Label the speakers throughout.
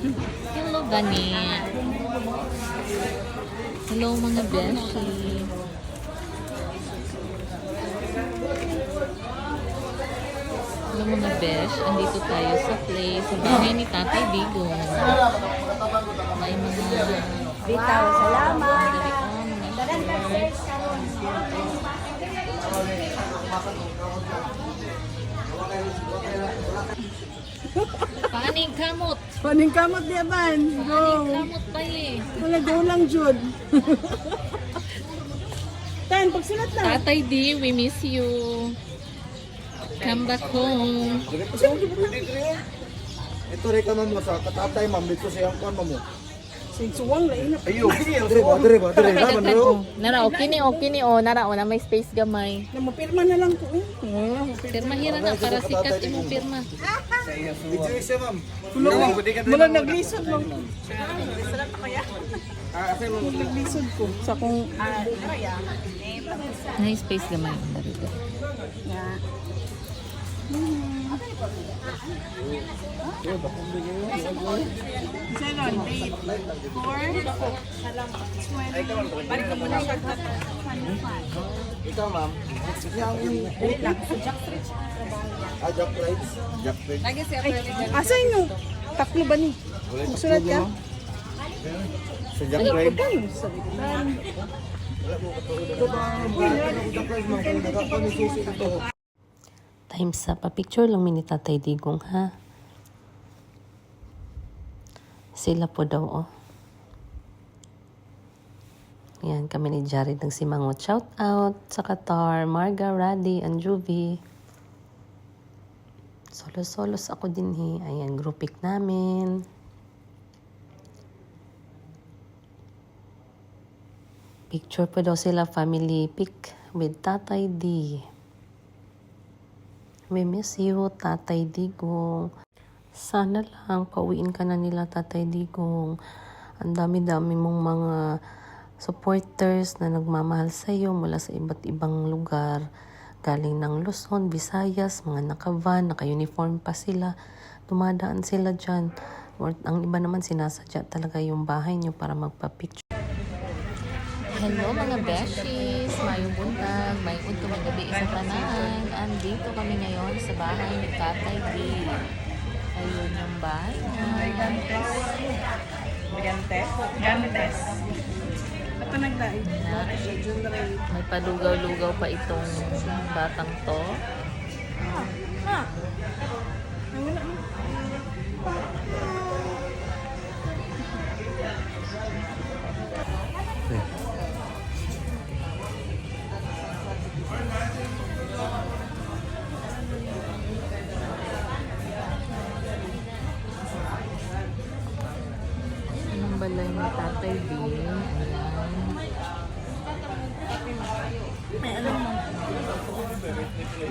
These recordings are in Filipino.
Speaker 1: Hello, Gani. Hello, mga beshi. Hello, mga besh. Andito tayo sa place, sa bahay ni Tatay Digo. May mga
Speaker 2: Bitaw, salamat.
Speaker 1: Paaning kamot.
Speaker 2: Paning kamot di aban. Go.
Speaker 1: Paaning kamot pa eh.
Speaker 2: Wala go lang jud. Tan, pagsulat na.
Speaker 1: Tatay D, we miss you. Come back home.
Speaker 3: Ito rin ka ma'am sa katatay ma'am dito sa iyang kuwan mo.
Speaker 2: Sigsuwang na inap.
Speaker 3: Ayo, dire ba naman do.
Speaker 1: Nara, okay ni, Nara, na may space gamay.
Speaker 2: Na mapirma na lang ko.
Speaker 1: Pirma hira na para sikat imong pirma.
Speaker 3: Video isa ma'am.
Speaker 2: Mula naglisod mo. Lisod pa kaya? Naglisod ko. Sa kung
Speaker 1: May space gamay dito.
Speaker 2: Salon, date 4. Balik ka muna sa
Speaker 3: Ikaw ma'am. Yang Jack Rides. Jack Rides.
Speaker 2: asa yung taklo ba ni? Magsulat ka?
Speaker 3: Sa Jack Rides.
Speaker 4: Times up. Pa-picture lang mini Tatay Digong, ha? Sila po daw, oh. Yan, kami ni Jared ng Simangot. Shout out sa Qatar, Marga, Raddy, Anjuvie. Solo-solos ako din, he. Ayan, group pic namin. Picture po daw sila, family pic with Tatay D. We miss you, Tatay Digong. Sana lang pauwiin ka na nila, Tatay Digong. Ang dami-dami mong mga supporters na nagmamahal sa iyo mula sa iba't ibang lugar. Galing ng Luzon, Visayas, mga naka-van, naka-uniform pa sila. Dumadaan sila dyan. Ang iba naman sinasadya talaga yung bahay niyo para magpa-picture.
Speaker 1: Hello mga beshies, mayong buntag, mayong untong gabi sa tanan. Andito kami ngayon sa bahay ni Tatay D. Ayun yung bahay niya.
Speaker 2: Gantes. Ito nagdait.
Speaker 1: May palugaw-lugaw pa itong batang to. Yung balay ni Tatay D. Ayan.
Speaker 2: May alam mo.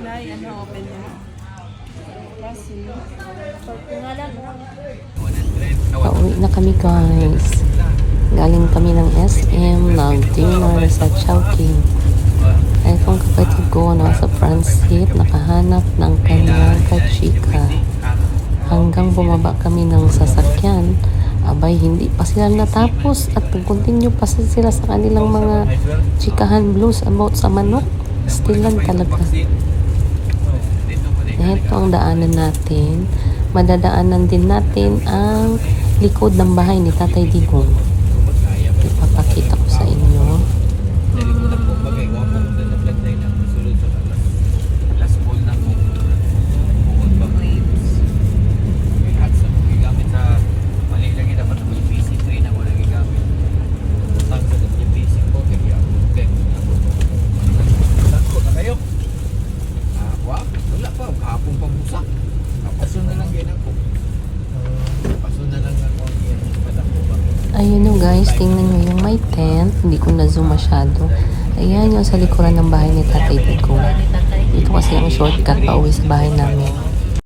Speaker 2: Nay, ano, open niya. Kasi,
Speaker 4: Pauwi na kami, guys. Galing kami ng SM, nag-dinner sa Chowking. Ay kung kapatid ko nasa front seat, nakahanap ng kanyang kachika. Hanggang bumaba kami ng sasakyan, abay hindi pa sila natapos at nag-continue pa sila sa kanilang mga chikahan blues about sa manok. Still lang talaga. Ito ang daanan natin. Madadaanan din natin ang likod ng bahay ni Tatay Digong. Ipapakita ko sa inyo. Ayun o guys, tingnan nyo yung may tent. Hindi ko na-zoom masyado. Ayan yung sa likuran ng bahay ni Tatay Digong. Dito kasi ang shortcut pa uwi sa bahay namin.